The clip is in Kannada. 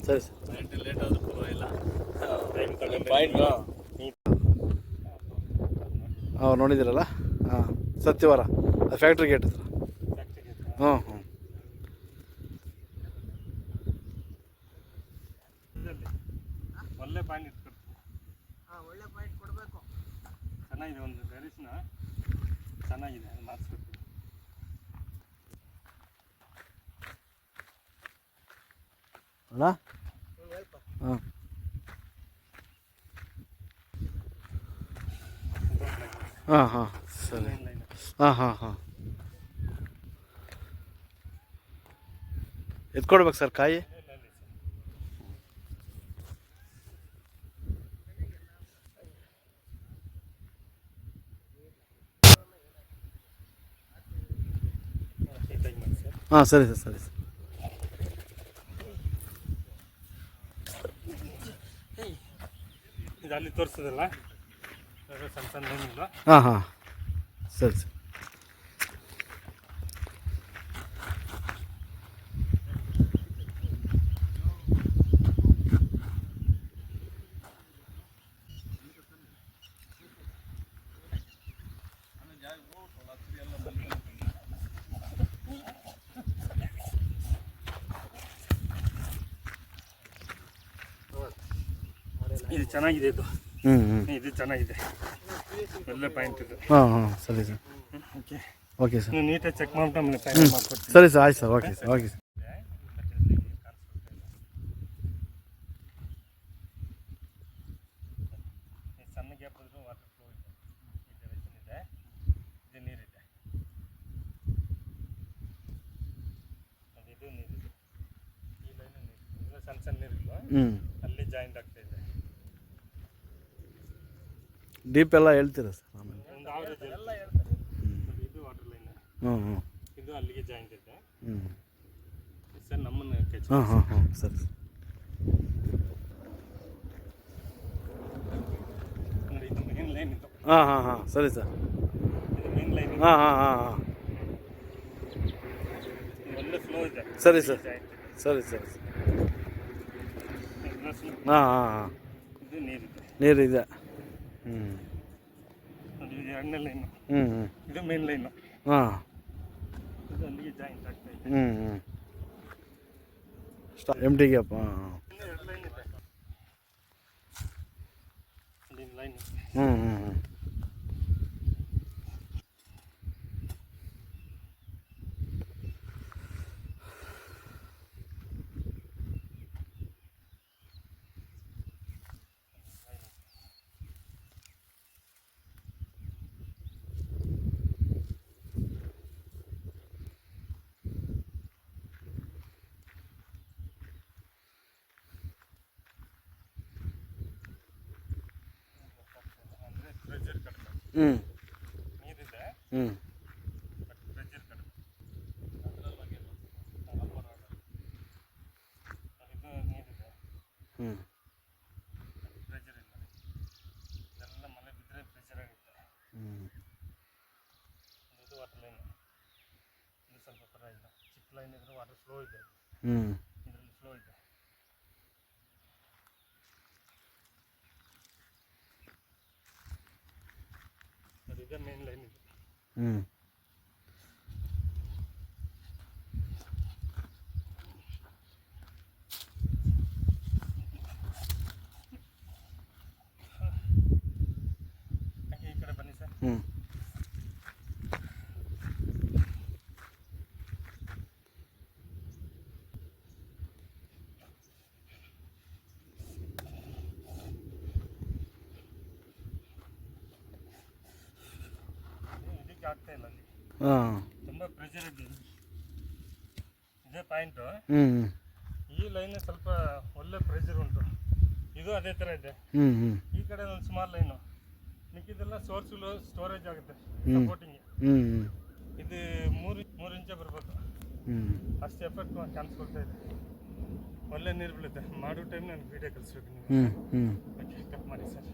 ಸರಿ ಸರ್ ಲೇಟ್ ಆದರೂ ಪರವಾಗಿಲ್ಲ ಪಾಯಿಂಟ್ ಹಾಂ ನೋಡಿದ್ದೀರಲ್ಲ ಹಾಂ ಸತ್ಯವಾರ ಅದು ಫ್ಯಾಕ್ಟ್ರಿ ಗೇಟ್ ಹತ್ರ ಹ್ಞೂ ಹ್ಞೂ ಒಳ್ಳೆ ಪಾಯಿಂಟ್ ಇಟ್ಕೊಡ್ತೀನಿ. ಒಳ್ಳೆ ಪಾಯಿಂಟ್ ಕೊಡಬೇಕು. ಚೆನ್ನಾಗಿದೆ, ಒಂದು ವೆರಿಸ್ನ ಚೆನ್ನಾಗಿದೆ, ಮಾಡಿಸ್ಕೊಡ್ತೀನಿ. ಅಲ್ಲ ಹಾಂ ಹಾಂ ಹಾಂ ಸರಿ ಹಾಂ ಹಾಂ ಹಾಂ ಎತ್ಕೊಡ್ಬೇಕು ಸರ್ ಕಾಯಿ. ಹಾಂ ಸರಿ ಸರ್ ಸರಿ ಸರ್ ಇದು ಅಲ್ಲಿ ತೋರಿಸೋದಲ್ಲ ಸಣ್ಣ ಸಣ್ಣ ಏನಿಲ್ಲ. ಹಾಂ ಹಾಂ ಸರಿ ಸರ್ ಇದು ಚೆನ್ನಾಗಿದೆ, ಇದು ಇದು ಚೆನ್ನಾಗಿದೆ, ಒಳ್ಳೆ ಪಾಯಿಂಟ್ ಇದು. ಹಾಂ ಹಾಂ ಸರಿ ಸರ್ ಓಕೆ ಓಕೆ ಸರ್ ನೀವು ನೀಟಾಗಿ ಚೆಕ್ ಮಾಡ್ಬಿಟ್ಟು ಆಮೇಲೆ ಫೈನಲ್ ಮಾಡ್ಕೊಡ್ತೀನಿ. ಸರಿ ಸರ್ ಆಯ್ತು sir okay sir okay sir ಸಣ್ಣ ಗ್ಯಾಪ್ ಇದ್ರೂ ವಾಟರ್ ಫ್ಲೋ ಇದೆ, ಇದೆ, ಇದು ನೀರಿದೆ, ಇದು ನೀರಿದೆ, ಈ ಲೈನು ನೀರು, ಇದು ಸಣ್ಣ ಸಣ್ಣ ನೀರಿಲ್ವಾ ಅಲ್ಲಿ ಜಾಯಿಂಟ್ ಆಗ್ತಾ ಇದೆ. ಡೀಪ್ ಎಲ್ಲ ಹೇಳ್ತೀರಾ ಸರ್ ಆಮೇಲೆ? ಒಂದು ಆವರೇಜ್ ಎಲ್ಲ ಹೇಳ್ತಾರೆ. ಇದು ವಾಟರ್ ಲೈನ್, ಹ್ಞೂ ಹ್ಞೂ ಇದು ಅಲ್ಲಿಗೆ ಜಾಯಿಂಟ್ ಇದೆ. ಹ್ಞೂ ಸರ್ ನಮ್ಮನ್ನು ಹಾಂ ಹಾಂ ಹಾಂ ಸರಿ ನೋಡಿ, ಇದು ಮೇನ್ ಲೈನ್, ಇದು ಹಾಂ ಹಾಂ ಹಾಂ ಸರಿ ಸರ್ ಇದು ಮೇನ್ ಲೈನ್. ಹಾಂ ಹಾಂ ಹಾಂ ಹಾಂ ಒಳ್ಳೆ ಫ್ಲೋ ಇದೆ. ಸರಿ ಸರ್ ಸರಿ ಸರಿ ಹಾಂ ಹಾಂ ಹಾಂ ಇದು ನೀರಿದೆ, ನೀರಿದೆ. ಹ್ಞೂ ನೋಡಿ ಇದು ಎರಡನೇ ಲೈನು, ಹ್ಞೂ ಹ್ಞೂ ಇದು ಮೇನ್ ಲೈನು, ಹಾಂ ಇದು ಅಲ್ಲಿಗೆ ಜಾಯಿಂಟ್ ಆಗ್ತಾ ಇದೆ. ಹ್ಞೂ ಹ್ಞೂ ಎಮ್ ಟಿ ಗ್ಯಾಪ್. ಹಾಂ ಹಾಂ ಇನ್ನು ಎರಡು ಲೈನ್ ಇದೆ, ಅಲ್ಲಿ ಲೈನ್. ಹ್ಞೂ ಹ್ಞೂ ಹ್ಞೂ ಅಂದರೆ ಪ್ರೆಷರ್ ಕಡಿಮೆ, ಹ್ಞೂ ನೀರಿದೆ ಹ್ಞೂ ಬಟ್ ಪ್ರೆಷರ್ ಕಡಿಮೆ. ಇದು ನೀರಿದೆ, ಹ್ಞೂ ಪ್ರೆಷರ್ ಇಲ್ಲ, ಇದೆಲ್ಲ ಮಳೆ ಬಿದ್ದರೆ ಪ್ರೆಷರ್ ಆಗುತ್ತೆ. ಹ್ಞೂ ಇದು ವಾಟರ್ ಲೈನ್, ಇದು ಸ್ವಲ್ಪ ಪರವಾಗಿಲ್ಲ, ಚಿಕ್ಕ ಲೈನ್ ಇದ್ರೆ ವಾಟರ್ ಫ್ಲೋ ಇದೆ, ಹ್ಞೂ ಇದರಲ್ಲಿ ಫ್ಲೋ ಇದೆ. ಅದು ಇದೆ ಮೇನ್ ಲೈನ್ ಇದೆ. ಹ್ಞೂ ಹಾಗೆ ಈ ಕಡೆ ಬನ್ನಿ ಸರ್. ಹ್ಞೂ ಇದಕ್ಕೆ ಆಗ್ತಾ ಇಲ್ಲ, ಅಲ್ಲಿ ಹಾಂ ತುಂಬ ಪ್ರೆಷರ್ ಇದೆ. ಇದೇ ಪಾಯಿಂಟು, ಹ್ಞೂ ಈ ಲೈನ್ ಸ್ವಲ್ಪ ಒಳ್ಳೆ ಪ್ರೆಷರ್ ಉಂಟು, ಇದು ಅದೇ ಥರ ಇದೆ. ಹ್ಞೂ ಹ್ಞೂ ಈ ಕಡೆ ಒಂದು ಸ್ಮಾಲ್ ಲೈನು, ಮಿಕ್ಕಿದೆಲ್ಲ ಸೋರ್ಸು ಸ್ಟೋರೇಜ್ ಆಗುತ್ತೆ, ಹ್ಞೂ ಸಪೋರ್ಟಿಂಗ್. ಹ್ಞೂ ಇದು ಮೂರು ಇಂಚೆ ಬರಬೇಕು, ಹ್ಞೂ ಅಷ್ಟು ಎಫೆಕ್ಟ್ ಕಾಣಿಸ್ಕೊಳ್ತಾ ಇದೆ. ಒಳ್ಳೆ ನೀರು ಬೀಳುತ್ತೆ. ಮಾಡೋ ಟೈಮ್ ನಾನು ವೀಡಿಯೋ ಕಳಿಸ್ಬೇಕು ನೀವು. ಹ್ಞೂ ಹ್ಞೂ ಓಕೆ, ಕಟ್ ಮಾಡಿ ಸರ್.